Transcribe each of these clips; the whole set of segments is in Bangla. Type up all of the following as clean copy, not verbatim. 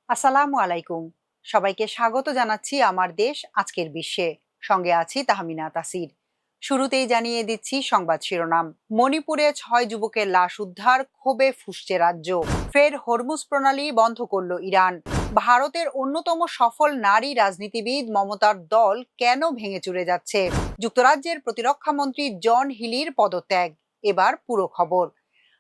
আসসালামু আলাইকুম। সবাইকে স্বাগত জানাচ্ছি আমার দেশ আজকের বিশ্বে। সঙ্গে আছি তাহমিনা তাসির। শুরুতেই জানিয়ে দিচ্ছি সংবাদ শিরোনাম। মণিপুরে 6 যুবকের লাশ উদ্ধার, ক্ষোভে ফুঁসছে রাজ্য। ফের হরমুজ প্রণালী বন্ধ করল ইরান। ভারতের অন্যতম সফল নারী রাজনীতিবিদ মমতার দল কেন ভেঙে চুরে যাচ্ছে? যুক্তরাজ্যের প্রতিরক্ষা মন্ত্রী জন হিলির পদত্যাগ। এবার পুরো খবর।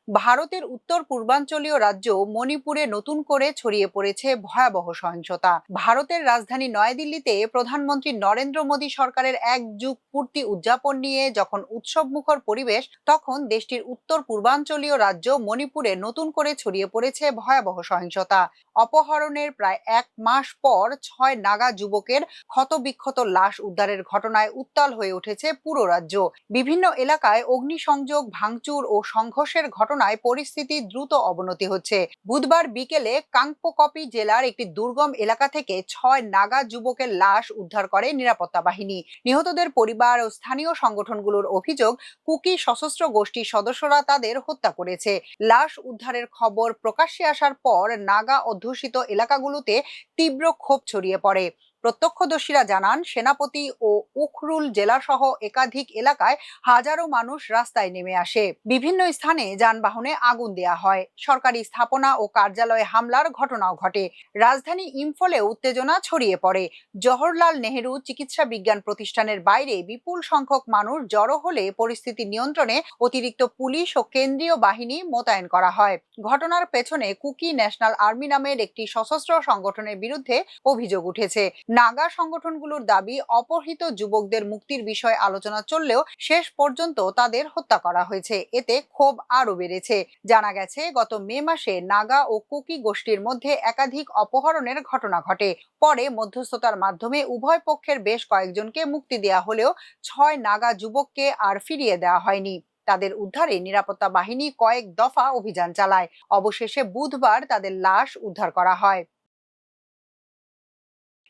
ভারতের উত্তর পূর্বাঞ্চলীয় রাজ্য মণিপুরে নতুন করে ছড়িয়ে পড়েছে ভয়াবহ সহিংসতা। ভারতের রাজধানী নয়াদিল্লিতে প্রধানমন্ত্রী নরেন্দ্র মোদী সরকারের 1 যুগ পূর্তি উদযাপন নিয়ে যখন উৎসবমুখর পরিবেশ, তখন দেশটির উত্তর পূর্বাঞ্চলীয় রাজ্য মণিপুরে নতুন করে ছড়িয়ে পড়েছে ভয়াবহ সহিংসতা। অপহরণের প্রায় 1 মাস পর 6 নাগা যুবকের ক্ষতবিক্ষত লাশ উদ্ধারের ঘটনায় উত্তাল হয়ে উঠেছে পুরো রাজ্য। বিভিন্ন এলাকায় অগ্নিসংযোগ, ভাঙচুর ও সংঘর্ষের ঘটনায় পরিস্থিতি দ্রুত অবনতি হচ্ছে। বুধবার বিকেলে কাংপোকপি জেলার একটি দুর্গম এলাকা থেকে 6 নাগা যুবকের লাশ উদ্ধার করে নিরাপত্তা বাহিনী। নিহতদের পরিবার ও স্থানীয় সংগঠনগুলোর অভিযোগ, কুকি সশস্ত্র গোষ্ঠীর সদস্যরা তাদের হত্যা করেছে। লাশ উদ্ধারের খবর প্রকাশ্যে আসার পর নাগা অধ্যুষিত এলাকাগুলোতে তীব্র ক্ষোভ ছড়িয়ে পড়ে। প্রত্যক্ষদর্শীরা জানান, সেনাপতি ও উখরুল জেলাসহ একাধিক এলাকায় হাজারো মানুষ রাস্তায় নেমে আসে। বিভিন্ন স্থানে যানবাহনে আগুন দেয়া হয়। সরকারি স্থাপনা ও কার্যালয়ে হামলার ঘটনাও ঘটে। রাজধানী ইম্ফলে উত্তেজনা ছড়িয়ে পড়ে। জওহরলাল নেহেরু চিকিৎসা বিজ্ঞান প্রতিষ্ঠানের বাইরে বিপুল সংখ্যক মানুষ জড়ো হলে পরিস্থিতি নিয়ন্ত্রণে অতিরিক্ত পুলিশ ও কেন্দ্রীয় বাহিনী মোতায়েন করা হয়। ঘটনার পেছনে কুকি ন্যাশনাল আর্মি নামের একটি সশস্ত্র সংগঠনের বিরুদ্ধে অভিযোগ উঠেছে। নাগা সংগঠনগুলোর দাবি, অপহৃত যুবকদের মুক্তির বিষয়ে আলোচনা চললেও শেষ পর্যন্ত তাদের হত্যা করা হয়েছে। এতে ক্ষোভ আরো বেড়েছে। জানা গেছে, গত মে মাসে নাগা ও কুকি গোষ্ঠীর মধ্যে একাধিক অপহরণের ঘটনা ঘটে। পরে মধ্যস্থতার মাধ্যমে উভয় পক্ষের বেশ কয়েকজনকে মুক্তি দেওয়া হলেও 6 নাগা যুবককে আর ফিরিয়ে দেওয়া হয়নি। তাদের উদ্ধারে নিরাপত্তা বাহিনী কয়েক দফা অভিযান চালায়। অবশেষে বুধবার তাদের লাশ উদ্ধার করা হয়।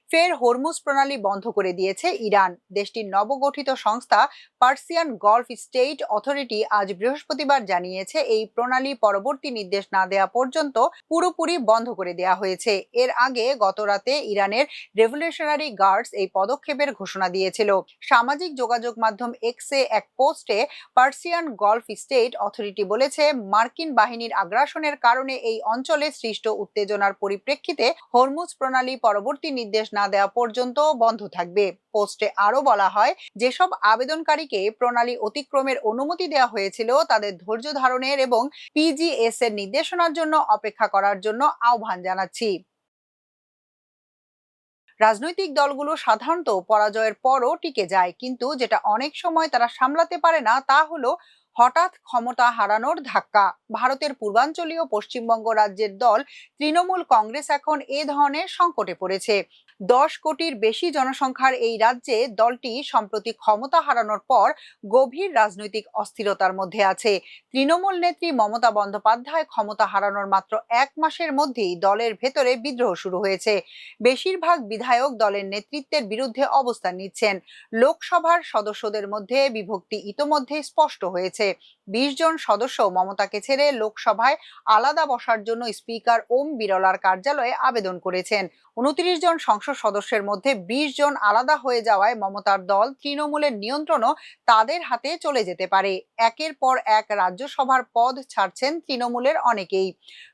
ফের হরমুজ প্রণালী বন্ধ করে দিয়েছে ইরান। দেশটির নবগঠিত সংস্থা পার্সিয়ান গলফ স্টেট অথরিটি আজ বৃহস্পতিবার জানিয়েছে, এই প্রণালী পরবর্তী নির্দেশ না দেওয়া পর্যন্ত পুরোপুরি বন্ধ করে দেওয়া হয়েছে। এর আগে গতরাতে ইরানের রেভলিউশনারি গার্ডস এই পদক্ষেপের ঘোষণা দিয়েছিল। সামাজিক যোগাযোগ মাধ্যম এক্সে এক পোস্টে পার্সিয়ান গলফ স্টেট অথরিটি বলেছে, মার্কিন বাহিনীর আগ্রাসনের কারণে এই অঞ্চলে সৃষ্ট উত্তেজনার পরিপ্রেক্ষিতে হরমুজ প্রণালী পরবর্তী নির্দেশ না দেওয়া পর্যন্ত বন্ধ থাকবে। পোস্টে আরো বলা হয়, যেসব আবেদনকারীকে প্রণালী অতিক্রমের অনুমতি দেওয়া হয়েছিল তাদের ধৈর্য ধারণের এবং পিজিএস এর নির্দেশনার জন্য অপেক্ষা করার জন্য আহ্বান জানাচ্ছি। রাজনৈতিক দলগুলো সাধারণত পরাজয়ের পরও টিকে যায়, কিন্তু যেটা অনেক সময় তারা সামলাতে পারে না তা হলো হঠাৎ ক্ষমতা হারানোর ধাক্কা। ভারতের পূর্বাঞ্চলীয় পশ্চিমবঙ্গ রাজ্যের দল তৃণমূল কংগ্রেস এখন এ ধরনের সংকটে পড়েছে। 10 কোটির বেশি জনসংখ্যার এই রাজ্যে দলটি সম্প্রতি ক্ষমতা হারানোর পর গভীর রাজনৈতিক অস্থিরতার মধ্যে আছে। তৃণমূল নেত্রী মমতা বন্দ্যোপাধ্যায় ক্ষমতা হারানোর মাত্র 1 মাসের মধ্যেই দলের ভেতরে বিদ্রোহ শুরু হয়েছে। বেশিরভাগ বিধায়ক দলের নেতৃত্বের বিরুদ্ধে অবস্থান নিচ্ছেন। লোকসভার সদস্যদের মধ্যে বিভক্তি ইতোমধ্যে স্পষ্ট হয়েছে। 20 জন সদস্য মমতাকে ছেড়ে লোকসভায় আলাদা বসার জন্য স্পিকার ওম বিরলার কার্যালয়ে আবেদন করেছেন। 29 জন সংসদ সদস্যের মধ্যে 20 জন আলাদা হয়ে যাওয়ায় মমতার দল তৃণমূলের নিয়ন্ত্রণও তাদের হাতে চলে যেতে পারে। একের পর এক রাজ্যসভার পদ ছাড়ছেন তৃণমূলের অনেকেই।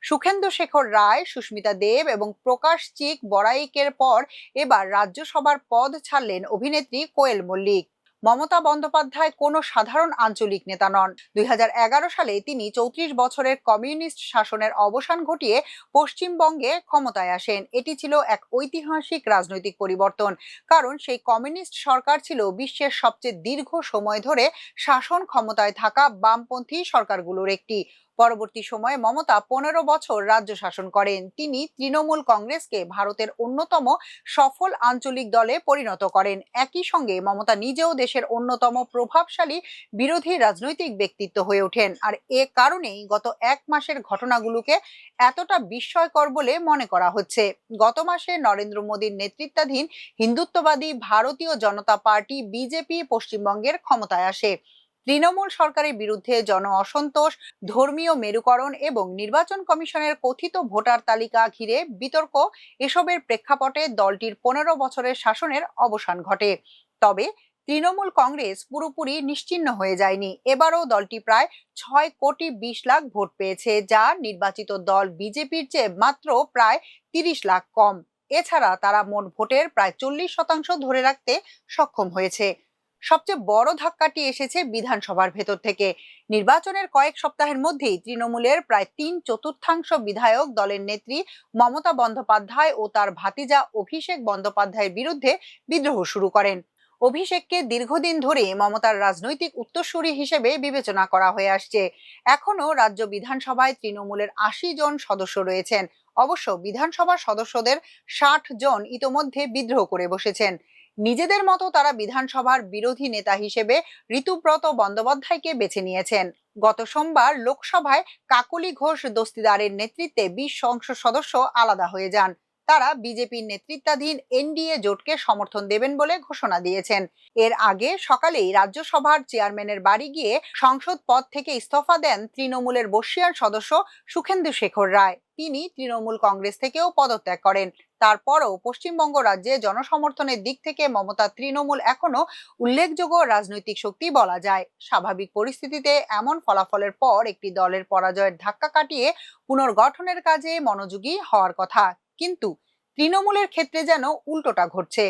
সুখেন্দু শেখর রায়, সুস্মিতা দেব এবং প্রকাশ চিক বড়াইকের পর এবার রাজ্যসভার পদ ছাড়লেন অভিনেত্রী কোয়েল মল্লিক। মমতা বন্দ্যোপাধ্যায় কোনো সাধারণ আঞ্চলিক নেতা নন। 2011 সালে তিনি 34 বছরের কমিউনিস্ট শাসনের অবসান ঘটিয়ে পশ্চিমবঙ্গে ক্ষমতায় আসেন। এটি ছিল এক ঐতিহাসিক রাজনৈতিক পরিবর্তন, কারণ সেই কমিউনিস্ট সরকার ছিল বিশ্বের সবচেয়ে দীর্ঘ সময় ধরে শাসন ক্ষমতায় থাকা বামপন্থী সরকারগুলোর একটি। পরবর্তী সময়ে মমতা 15 বছর রাজ্য শাসন করেন। তিনি তৃণমূল কংগ্রেসকে ভারতের অন্যতম সফল আঞ্চলিক দলে পরিণত করেন। একই সঙ্গে মমতা নিজেও দেশের অন্যতম প্রভাবশালী বিরোধী রাজনৈতিক ব্যক্তিত্ব হয়ে ওঠেন। আর এ কারণেই গত 1 মাসের ঘটনাগুলোকে এতটা বিস্ময়কর বলে মনে করা হচ্ছে। গত মাসে নরেন্দ্র মোদীর নেতৃত্বাধীন হিন্দুত্ববাদী ভারতীয় জনতা পার্টি বিজেপি পশ্চিমবঙ্গের ক্ষমতায় আসে। তৃণমূল সরকারের বিরুদ্ধে জন অসন্তোষ, ধর্মীয় মেরুকরণ এবং নির্বাচন কমিশনের কথিত ভোটার তালিকা ঘিরে বিতর্ক, এসবের প্রেক্ষাপটে দলটির 15 বছরের শাসনের অবসান ঘটে। তবে তৃণমূল কংগ্রেস পুরোপুরি নিশ্চিহ্ন হয়ে যায়নি। এবারও দলটি প্রায় 6,20,00,000 ভোট পেয়েছে, যা নির্বাচিত দল বিজেপির চেয়ে মাত্র প্রায় 30 লাখ কম। এছাড়া তারা মোট ভোটের প্রায় 40% ধরে রাখতে সক্ষম হয়েছে। সবচেয়ে বড় ধাক্কাটি এসেছে বিধানসভার ভেতর থেকে। নির্বাচনের কয়েক সপ্তাহের মধ্যেই তৃণমূলের প্রায় 3/4 বিধায়ক দলের নেত্রী মমতা বন্দ্যোপাধ্যায় ও তার ভাতিজা অভিষেক বন্দ্যোপাধ্যায়ের বিরুদ্ধে বিদ্রোহ শুরু করেন। অভিষেককে দীর্ঘদিন ধরে মমতার রাজনৈতিক উত্তরসূরি হিসেবে বিবেচনা করা হয়ে আসছে। এখনো রাজ্য বিধানসভায় তৃণমূলের 80 জন সদস্য রয়েছেন। অবশ্য বিধানসভার সদস্যদের 60 জন ইতোমধ্যে বিদ্রোহ করে বসেছেন। নিজেদের মতো তারা বিধানসভার বিরোধী নেতা হিসেবে ঋতুব্রত বন্দ্যোপাধ্যায়কে বেছে নিয়েছেন। গত সোমবার লোকসভায় কাকলি ঘোষ দস্তিদারের নেতৃত্বে 20 সংসদ সদস্য আলাদা হয়ে যান। তারা বিজেপির নেতৃত্বাধীন এনডিএ জোটকে সমর্থন দেবেন বলে ঘোষণা দিয়েছেন। এর আগে সকালেই রাজ্যসভার চেয়ারম্যানের বাড়ি গিয়ে সংসদ পদ থেকে ইস্তফা দেন তৃণমূলের বর্ষীয়ান সদস্য সুখেন্দু শেখর রায়। তিনি তৃণমূল কংগ্রেস থেকেও পদত্যাগ করেন। তারপরও পশ্চিমবঙ্গ রাজ্যে জনসমর্থনের দিক থেকে মমতা তৃণমূল এখনো উল্লেখযোগ্য রাজনৈতিক শক্তি বলা যায়। স্বাভাবিক পরিস্থিতিতে এমন ফলাফলের পর একটি দলের পরাজয়ের ধাক্কা কাটিয়ে পুনর্গঠনের কাজে মনোযোগী হওয়ার কথা। কিন্তু তৃণমূলের ক্ষেত্রে যেন উল্টোটা ঘটছে।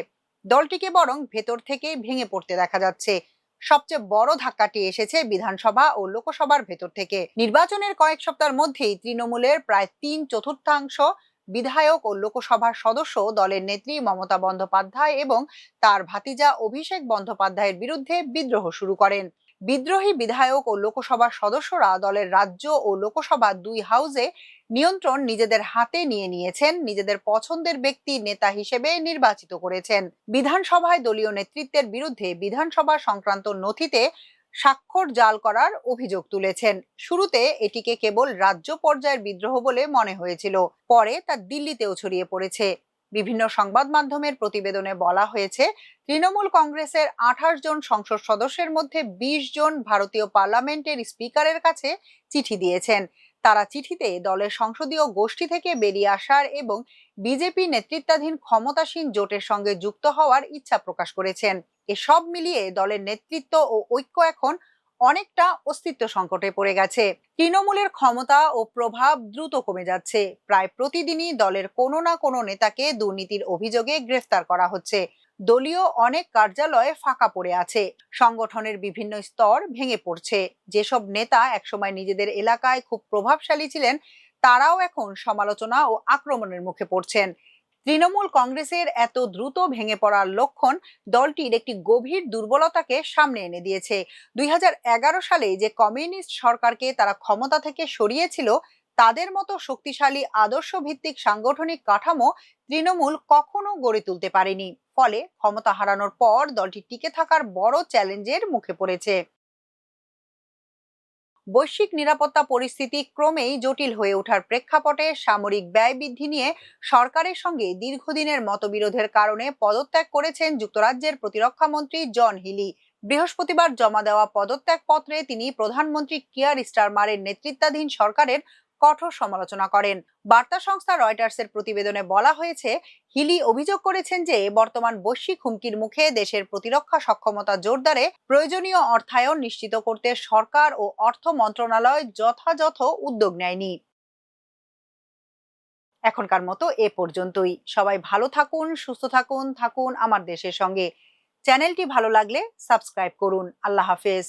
দলটিকে বরং ভেতর থেকেই ভেঙে পড়তে দেখা যাচ্ছে। সবচেয়ে বড় ধাক্কাটি এসেছে বিধানসভা ও লোকসভার ভেতর থেকে। নির্বাচনের কয়েক সপ্তাহের মধ্যেই তৃণমূলের প্রায় 3/4 বিধায়ক ও লোকসভার সদস্য দলের নেত্রী মমতা বন্দ্যোপাধ্যায় এবং তার ভাতিজা অভিষেক বন্দ্যোপাধ্যায়ের বিরুদ্ধে বিদ্রোহ শুরু করেন। বিদ্রোহী বিধায়ক ও লোকসভার সদস্যরা দলের রাজ্য ও লোকসভা দুই হাউসে নিয়ন্ত্রণ নিজেদের হাতে নিয়ে নিয়েছেন, নিজেদের পছন্দের ব্যক্তি নেতা হিসেবে নির্বাচিত করেছেন। বিধানসভায় দলীয় নেতৃত্বের বিরুদ্ধে বিধানসভা সংক্রান্ত নথিতে স্বাক্ষর জাল করার অভিযোগ তুলেছেন। শুরুতে এটিকে কেবল রাজ্য পর্যায়ের বিদ্রোহ বলে মনে হয়েছিল, পরে তা দিল্লিতেও ছড়িয়ে পড়েছে। বিভিন্ন সংবাদ মাধ্যমের প্রতিবেদনে বলা হয়েছে, তৃণমূল কংগ্রেসের 28 জন সংসদ সদস্যের মধ্যে 20 জন ভারতীয় পার্লামেন্টের স্পিকারের কাছে চিঠি দিয়েছেন। তারা চিঠিতে দলের সংসদীয় গোষ্ঠী থেকে বেরিয়ে আসার এবং বিজেপি নেতৃত্বাধীন ক্ষমতাসীন জোটের সঙ্গে যুক্ত হওয়ার ইচ্ছা প্রকাশ করেছেন। এসব মিলিয়ে দলের নেতৃত্ব ও ঐক্য এখন অনেকটা অস্তিত্ব সংকটে পড়ে গেছে। তৃণমূলের ক্ষমতা ও প্রভাব দ্রুত কমে যাচ্ছে। প্রায় প্রতিদিনই দলের কোনো না কোনো নেতাকে দুর্নীতির অভিযোগে গ্রেফতার করা হচ্ছে। দলীয় অনেক কার্যালয় ফাঁকা পড়ে আছে। সংগঠনের বিভিন্ন স্তর ভেঙে পড়ছে। যেসব নেতা একসময় নিজেদের এলাকায় খুব প্রভাবশালী ছিলেন, তারাও এখন সমালোচনা ও আক্রমণের মুখে পড়ছেন। তৃণমূল কংগ্রেসের এত দ্রুত ভেঙে পড়ার লক্ষণ দলটির একটি গভীর দুর্বলতাকে সামনে এনে দিয়েছে। 2011 সালে যে কমিউনিস্ট সরকারকে তারা ক্ষমতা থেকে সরিয়েছিল, তাদের মতো শক্তিশালী আদর্শ ভিত্তিক সাংগঠনিক কাঠামো তৃণমূল কখনো গড়ে তুলতে পারেনি। ফলে ক্ষমতা হারানোর পর দলটি টিকে থাকার বড় চ্যালেঞ্জের মুখে পড়েছে। বৈশ্বিক নিরাপত্তা পরিস্থিতি ক্রমেই জটিল হয়ে ওঠার প্রেক্ষাপটে সামরিক ব্যয় বৃদ্ধি নিয়ে সরকারের সঙ্গে দীর্ঘদিনের মতবিরোধের কারণে পদত্যাগ করেছেন যুক্তরাজ্যের প্রতিরক্ষা মন্ত্রী জন হিলি। বৃহস্পতিবার জমা দেওয়া পদত্যাগপত্রে তিনি প্রধানমন্ত্রী কিয়ার স্টারমারের নেতৃত্বাধীন সরকারের কঠোর সমালোচনা করেন। বার্তা সংস্থা রয়টার্সের প্রতিবেদনে বলা হয়েছে, হিলি অভিযোগ করেছেন যে বর্তমান বৈশ্বিক হুমকির মুখে দেশের প্রতিরক্ষা সক্ষমতা জোরদারে প্রয়োজনীয় অর্থায়ন নিশ্চিত করতে সরকার ও অর্থ মন্ত্রণালয় যথাযথ উদ্যোগ নেয়নি। এখনকার মতো এ পর্যন্তই। সবাই ভালো থাকুন, সুস্থ থাকুন, থাকুন আমার দেশের সঙ্গে। চ্যানেলটি ভালো লাগলে সাবস্ক্রাইব করুন। আল্লাহ হাফেজ।